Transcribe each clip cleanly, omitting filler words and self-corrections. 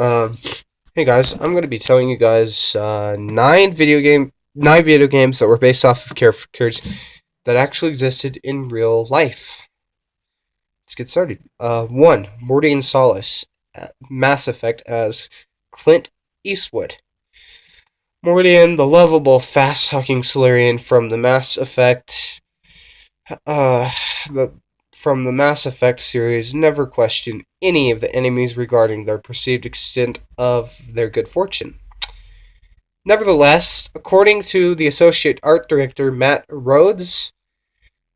Um, hey guys, I'm going to be telling you guys nine video games that were based off of characters that actually existed in real life. Let's get started. One, Morty and Solace, Mass Effect as Clint Eastwood. Mordian, the lovable, fast-talking Solarian from the Mass Effect, uh, the from the Mass Effect series, never questioned any of the enemies regarding their perceived extent of their good fortune. Nevertheless, according to the associate art director Matt Rhodes,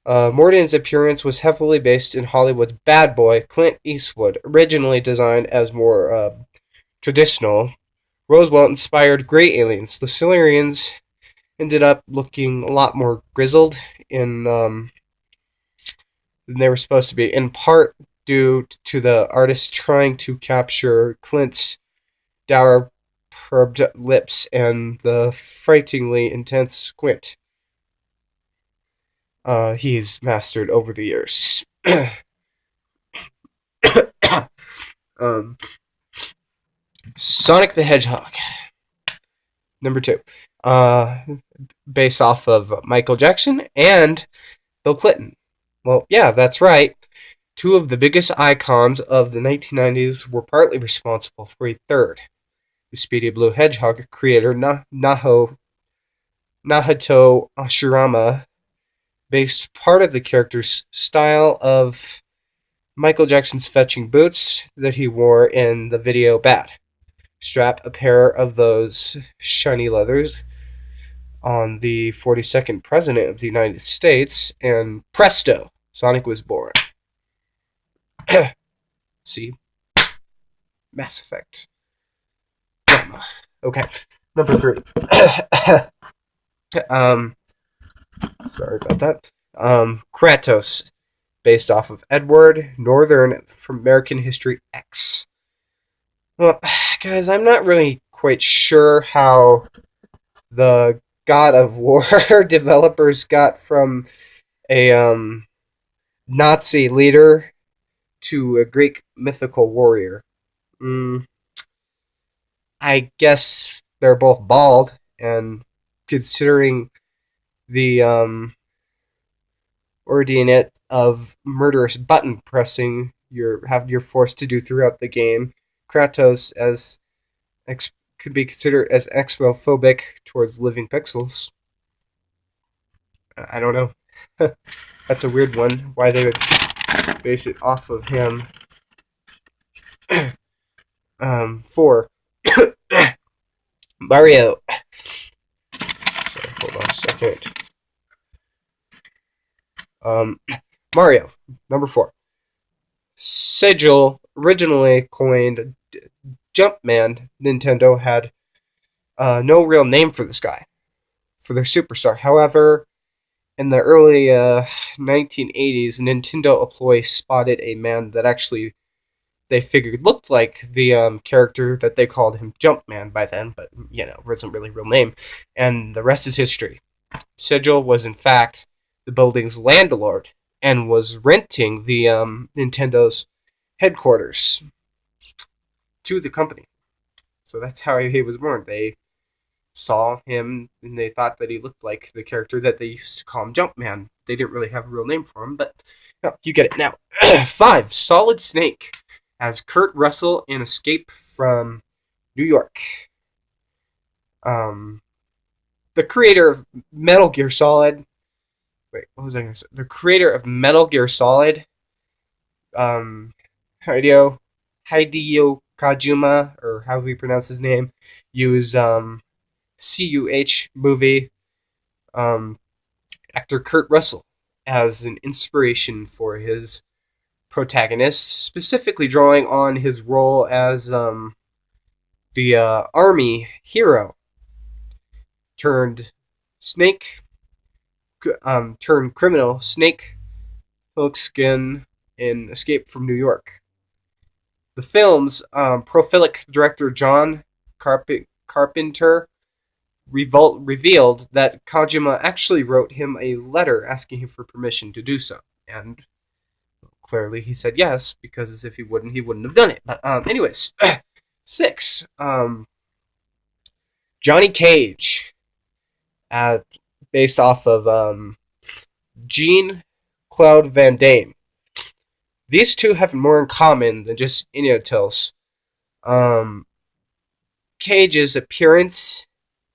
Morden's appearance was heavily based in Hollywood's bad boy Clint Eastwood, originally designed as more traditional. Roswell inspired Grey Aliens. The Silurians ended up looking a lot more grizzled than they were supposed to be, in part due to the artist trying to capture Clint's dour, perved lips and the frighteningly intense squint he's mastered over the years. um, Sonic the Hedgehog, number two, based off of Michael Jackson and Bill Clinton. Well, yeah, that's right. Two of the biggest icons of the 1990s were partly responsible for a third. The Speedy Blue Hedgehog creator Nahoto Ashirama based part of the character's style of Michael Jackson's fetching boots that he wore in the video Bad. Strap a pair of those shiny leathers on the 42nd President of the United States, and presto, Sonic was born. See? Mass Effect. Drama. Okay. Number three. Sorry about that. Kratos, based off of Edward Northern from American History X. Well, guys, I'm not really quite sure how the God of War developers got from a Nazi leader to a Greek mythical warrior. I guess they're both bald, and considering the ordeal of murderous button pressing you're forced to do throughout the game, Kratos could be considered as exophobic towards living pixels. I don't know. That's a weird one. Why they would base it off of him. Four. Mario. Sorry, hold on a second. Mario, number four. Sigil, originally coined Jumpman, Nintendo had no real name for this guy, for their superstar. However, in the early 1980s, Nintendo employees spotted a man that actually they figured looked like the character that they called him Jumpman by then, but, wasn't really a real name. And the rest is history. Sigil was, in fact, the building's landlord and was renting the Nintendo's headquarters to the company. So that's how he was born. They saw him and they thought that he looked like the character that they used to call him Jumpman. They didn't really have a real name for him, but you get it now. 5. Solid Snake as Kurt Russell in Escape from New York. The creator of Metal Gear Solid. Wait, what was I going to say? The creator of Metal Gear Solid, Hideo Kojima, or how we pronounce his name, used CUH movie actor Kurt Russell as an inspiration for his protagonist, specifically drawing on his role as the army hero turned snake, turned criminal Snake Plissken in Escape from New York. The film's prolific director John Carpenter revealed that Kojima actually wrote him a letter asking him for permission to do so, and clearly he said yes, because if he wouldn't have done it. But anyways, 6. Johnny Cage, uh, based off of Jean Claude Van Damme. These two have more in common than just Inutil's. Um, Cage's appearance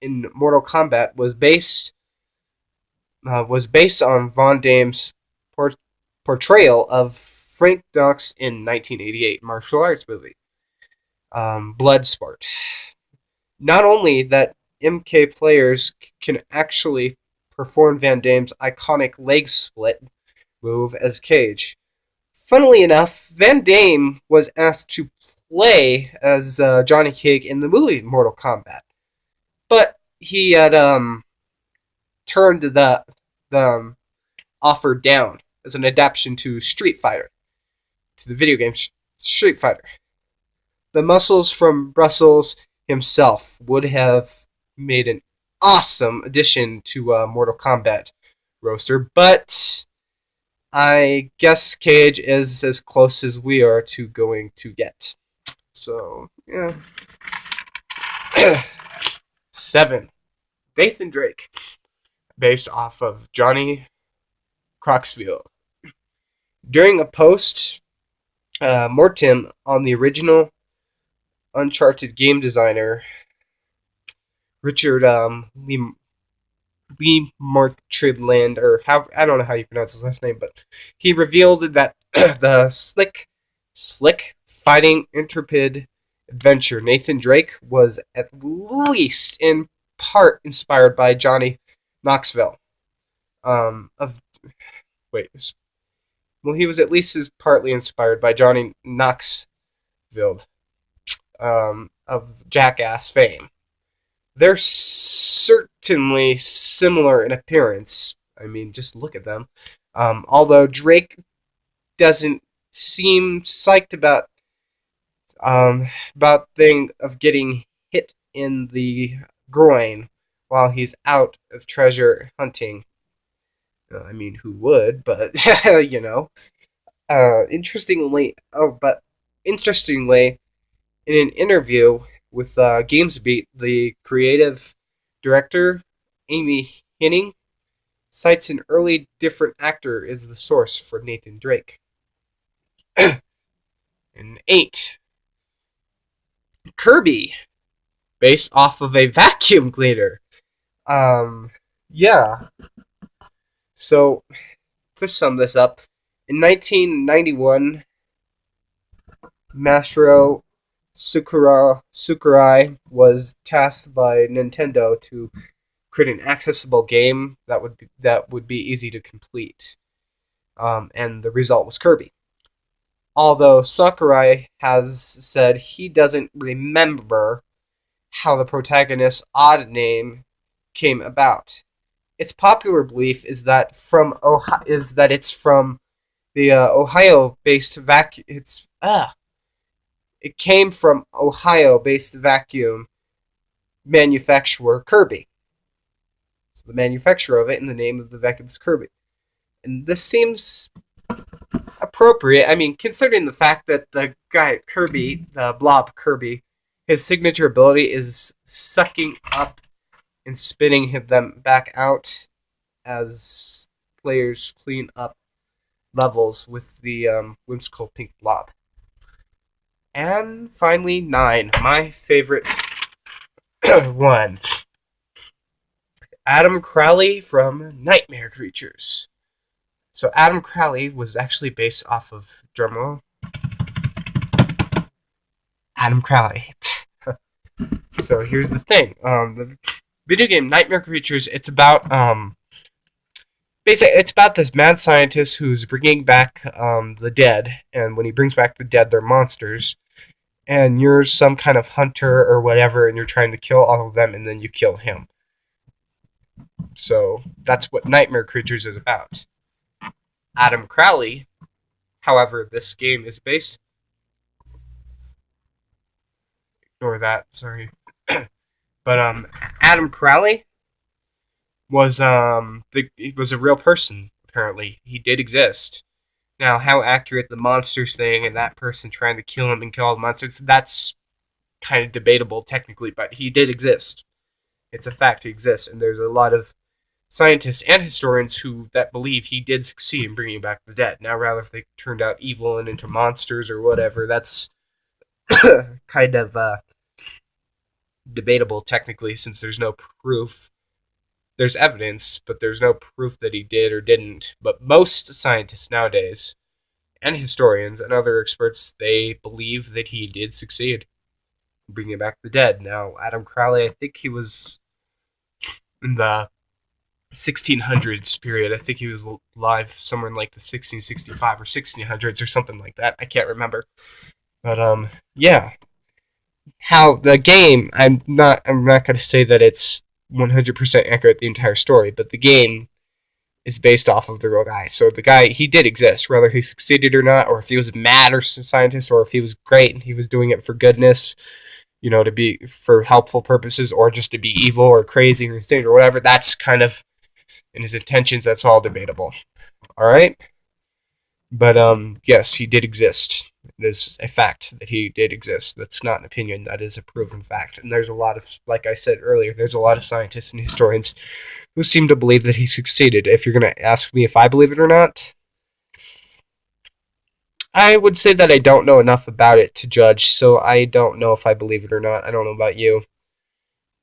in Mortal Kombat was based on Van Damme's portrayal of Frank Dux in 1988 martial arts movie, Bloodsport. Not only that MK players can actually perform Van Damme's iconic leg split move as Cage. Funnily enough, Van Damme was asked to play as Johnny Cage in the movie Mortal Kombat, but he had turned the offer down as an adaptation to Street Fighter, to the video game Street Fighter. The Muscles from Brussels himself would have made an awesome addition to Mortal Kombat roster, but I guess Cage is as close as we are to going to get. So, yeah. 7. Nathan Drake, based off of Johnny Croxville. During a post-mortem on the original Uncharted game designer, Richard Lee Marchidland, or how, I don't know how you pronounce his last name, but he revealed that the slick fighting intrepid adventure Nathan Drake was at least in part inspired by Johnny Knoxville. Of wait, well, he was at least partly inspired by Johnny Knoxville, of Jackass fame. They're certainly similar in appearance. I mean, just look at them. Although Drake doesn't seem psyched about thing of getting hit in the groin while he's out of treasure hunting. I mean, who would? But you know. Interestingly, in an interview with GamesBeat, the creative director Amy Hennig cites an early different actor as the source for Nathan Drake. And 8. Kirby, based off of a vacuum cleaner. Yeah. So, to sum this up, in 1991, Masahiro Sakurai was tasked by Nintendo to create an accessible game that would be easy to complete, and the result was Kirby. Although Sakurai has said he doesn't remember how the protagonist's odd name came about. Its popular belief is that it's from the Ohio-based vacuum. It came from Ohio-based vacuum manufacturer Kirby. So the manufacturer of it and the name of the vacuum is Kirby. And this seems appropriate. I mean, considering the fact that the guy Kirby, the blob Kirby, his signature ability is sucking up and spitting them back out as players clean up levels with the whimsical pink blob. And finally, 9, my favorite one. Adam Crowley from Nightmare Creatures. So Adam Crowley was actually based off of drumroll. Adam Crowley. So here's the thing. The video game Nightmare Creatures, it's about basically it's about this mad scientist who's bringing back the dead, and when he brings back the dead, they're monsters. And you're some kind of hunter or whatever, and you're trying to kill all of them, and then you kill him. So that's what Nightmare Creatures is about. Adam Crowley, however, this game is based. Ignore that, sorry. But Adam Crowley was he was a real person. Apparently, he did exist. Now, how accurate the monsters thing and that person trying to kill him and kill all the monsters, that's kind of debatable technically, but he did exist. It's a fact he exists, and there's a lot of scientists and historians who that believe he did succeed in bringing back the dead. Now, rather if they turned out evil and into monsters or whatever, that's kind of debatable technically, since there's no proof. There's evidence, but there's no proof that he did or didn't. But most scientists nowadays, and historians and other experts, they believe that he did succeed in bringing back the dead. Now, Adam Crowley, I think he was in the 1600s period. I think he was alive somewhere in like the 1665 or 1600s or something like that. I can't remember. But yeah. How the game, I'm not going to say that it's 100% accurate the entire story, but the game is based off of the real guy. So the guy, he did exist, whether he succeeded or not, or if he was mad or scientist, or if he was great and he was doing it for goodness, to be for helpful purposes, or just to be evil or crazy or insane or whatever. That's kind of in his intentions. That's all debatable. All right, but yes, he did exist. It is a fact that he did exist. That's not an opinion. That is a proven fact. And there's a lot of, like I said earlier, there's a lot of scientists and historians who seem to believe that he succeeded. If you're going to ask me if I believe it or not, I would say that I don't know enough about it to judge, so I don't know if I believe it or not. I don't know about you.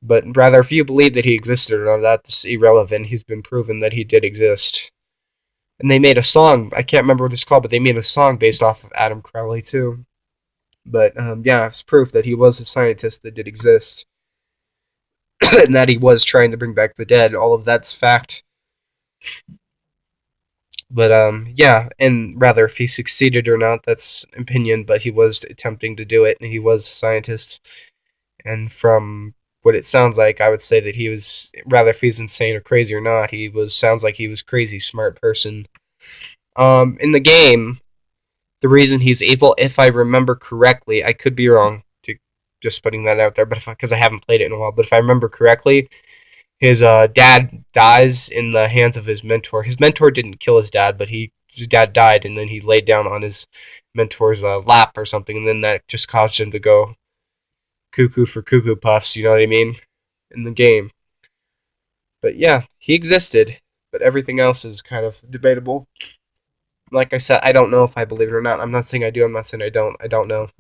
But rather, if you believe that he existed or not, that's irrelevant. He's been proven that he did exist. And they made a song. I can't remember what it's called, but they made a song based off of Adam Crowley, too. But, yeah, it's proof that he was a scientist that did exist. And that he was trying to bring back the dead. All of that's fact. But, yeah, and rather, if he succeeded or not, that's opinion, but he was attempting to do it, and he was a scientist. And from what it sounds like, I would say that he was, rather if he's insane or crazy or not, sounds like he was crazy smart person. In the game, the reason he's evil, if I remember correctly, I could be wrong, just putting that out there, but because I haven't played it in a while, but if I remember correctly, his dad dies in the hands of his mentor. His mentor didn't kill his dad, but his dad died, and then he laid down on his mentor's lap or something, and then that just caused him to go cuckoo for Cuckoo Puffs, you know what I mean, in the game. But yeah, he existed, but everything else is kind of debatable. Like I said, I don't know if I believe it or not. I'm not saying I do. I'm not saying I don't. I don't know.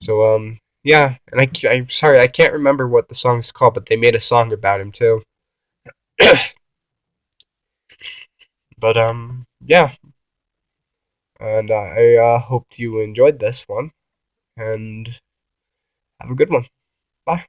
So yeah, and I'm sorry, I can't remember what the song's called, but they made a song about him too. But yeah, and I hope you enjoyed this one, and have a good one. Bye.